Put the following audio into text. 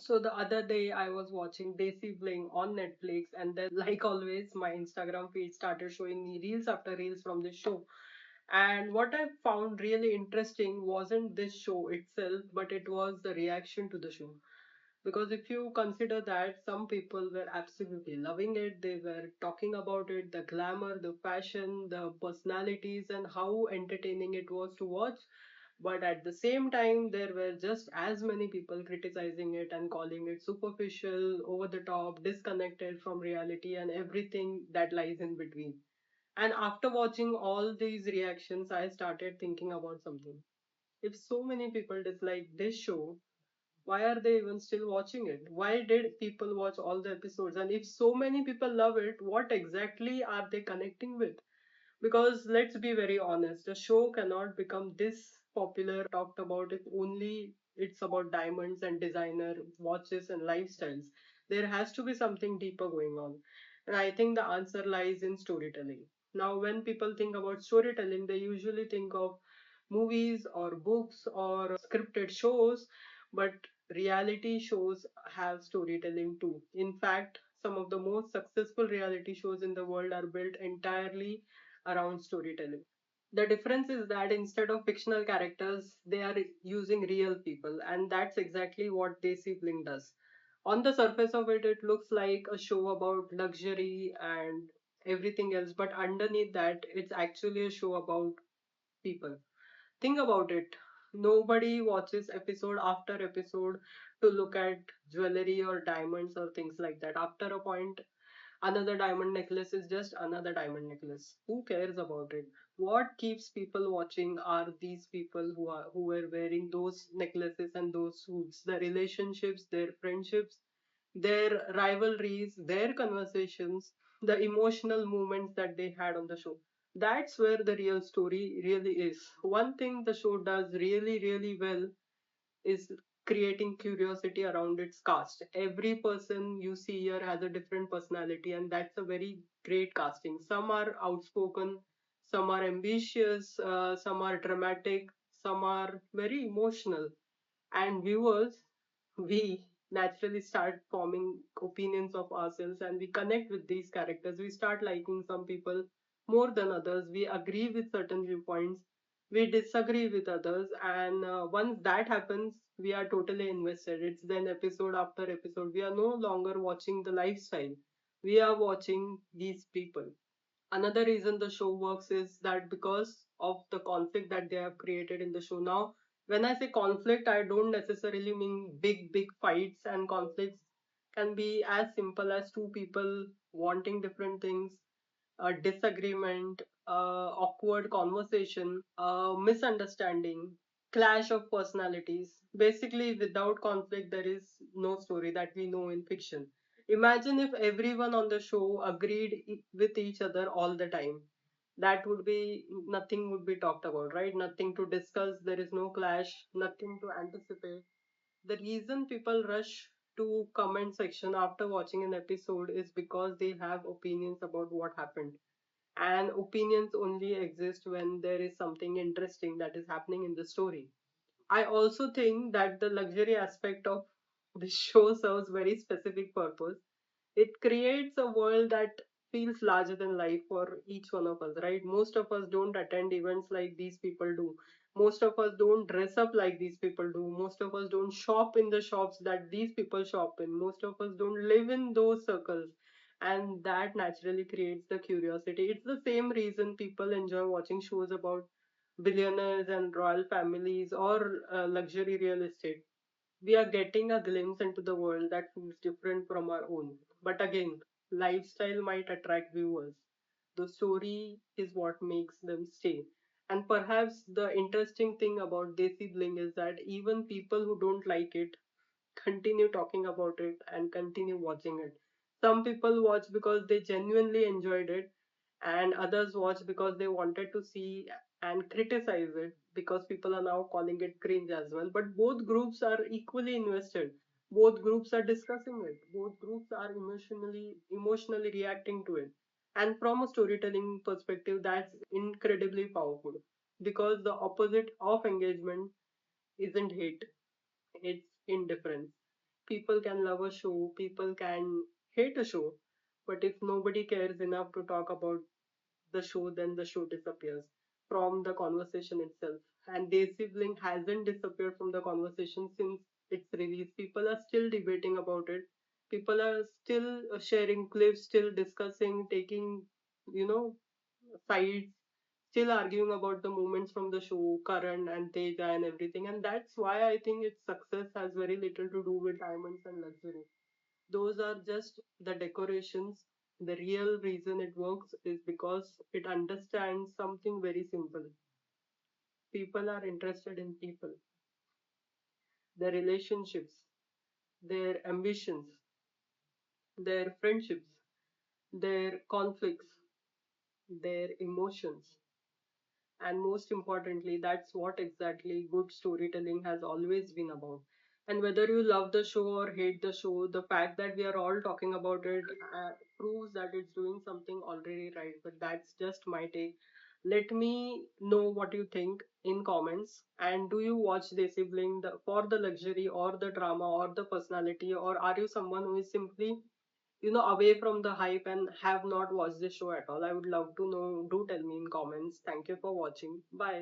So the other day I was watching Desi Bling on Netflix, and then, like always, my Instagram feed started showing me reels after reels from this show. And what I found really interesting wasn't this show itself, but it was the reaction to the show. Because if you consider that some people were absolutely loving it, they were talking about it, the glamour, the fashion, the personalities, and how entertaining it was to watch. But at the same time, there were just as many people criticizing it and calling it superficial, over the top, disconnected from reality, and everything that lies in between. And after watching all these reactions, I started thinking about something. If so many people dislike this show, why are they even still watching it? Why did people watch all the episodes? And if so many people love it, what exactly are they connecting with? Because let's be very honest, a show cannot become this popular talked about if only it's about diamonds and designer watches and lifestyles. There has to be something deeper going on. And I think the answer lies in storytelling. Now, when people think about storytelling, they usually think of movies or books or scripted shows, but reality shows have storytelling too. In fact, some of the most successful reality shows in the world are built entirely around storytelling. The difference is that instead of fictional characters, they are using real people, and that's exactly what Desi Bling does. On the surface of it, it looks like a show about luxury and everything else, but underneath that, it's actually a show about people. Think about it. Nobody watches episode after episode to look at jewelry or diamonds or things like that. After a point, another diamond necklace is just another diamond necklace. Who cares about it? What keeps people watching are these people who were wearing those necklaces and those suits, the relationships, their friendships, their rivalries, their conversations, the emotional moments that they had on the show. That's where the real story really is. One thing the show does really, really well is creating curiosity around its cast. Every person you see here has a different personality, and that's a very great casting. Some are outspoken, some are ambitious, some are dramatic, some are very emotional. And viewers, we naturally start forming opinions of ourselves and we connect with these characters. We start liking some people more than others. We agree with certain viewpoints, we disagree with others, and once that happens, we are totally invested. It's then episode after episode. We are no longer watching the lifestyle, we are watching these people. Another reason the show works is that because of the conflict that they have created in the show. Now, when I say conflict, I don't necessarily mean big fights, and conflicts can be as simple as two people wanting different things, a disagreement, awkward conversation, misunderstanding, clash of personalities. Basically, without conflict, there is no story that we know in fiction. Imagine if everyone on the show agreed with each other all the time. That would be nothing would be talked about, right? Nothing to discuss. There is no clash, nothing to anticipate. The reason people rush to comment section after watching an episode is because they have opinions about what happened, and opinions only exist when there is something interesting that is happening in the story. I also think that the luxury aspect of the show serves very specific purpose. It creates a world that feels larger than life for each one of us, right? Most of us don't attend events like these people do. Most of us don't dress up like these people do. Most of us don't shop in the shops that these people shop in. Most of us don't live in those circles. And that naturally creates the curiosity. It's the same reason people enjoy watching shows about billionaires and royal families or luxury real estate. We are getting a glimpse into the world that feels different from our own. But again, lifestyle might attract viewers. The story is what makes them stay. And perhaps the interesting thing about Desi Bling is that even people who don't like it continue talking about it and continue watching it. Some people watch because they genuinely enjoyed it, and others watch because they wanted to see and criticize it because people are now calling it cringe as well. But both groups are equally invested. Both groups are discussing it. Both groups are emotionally reacting to it. And from a storytelling perspective, that's incredibly powerful because the opposite of engagement isn't hate, it's indifference. people can love a show, people can hate a show, but if nobody cares enough to talk about the show, then the show disappears from the conversation itself. And Desi Bling hasn't disappeared from the conversation since its release. People are still debating about it. People are still sharing clips, still discussing, taking, you know, sides, still arguing about the moments from the show, Karan and Teja and everything. And that's why I think its success has very little to do with diamonds and luxury. Those are just the decorations. The real reason it works is because it understands something very simple. People are interested in people, their relationships, their ambitions, their friendships, their conflicts, their emotions. And most importantly, that's what exactly good storytelling has always been about. And whether you love the show or hate the show, the fact that we are all talking about it proves that it's doing something already right. But that's just my take. Let me know what you think in comments. And do you watch Desi Bling for the luxury or the drama or the personality, or are you someone who is simply away from the hype and have not watched the show at all? I would love to know. Do tell me in comments. Thank you for watching. Bye.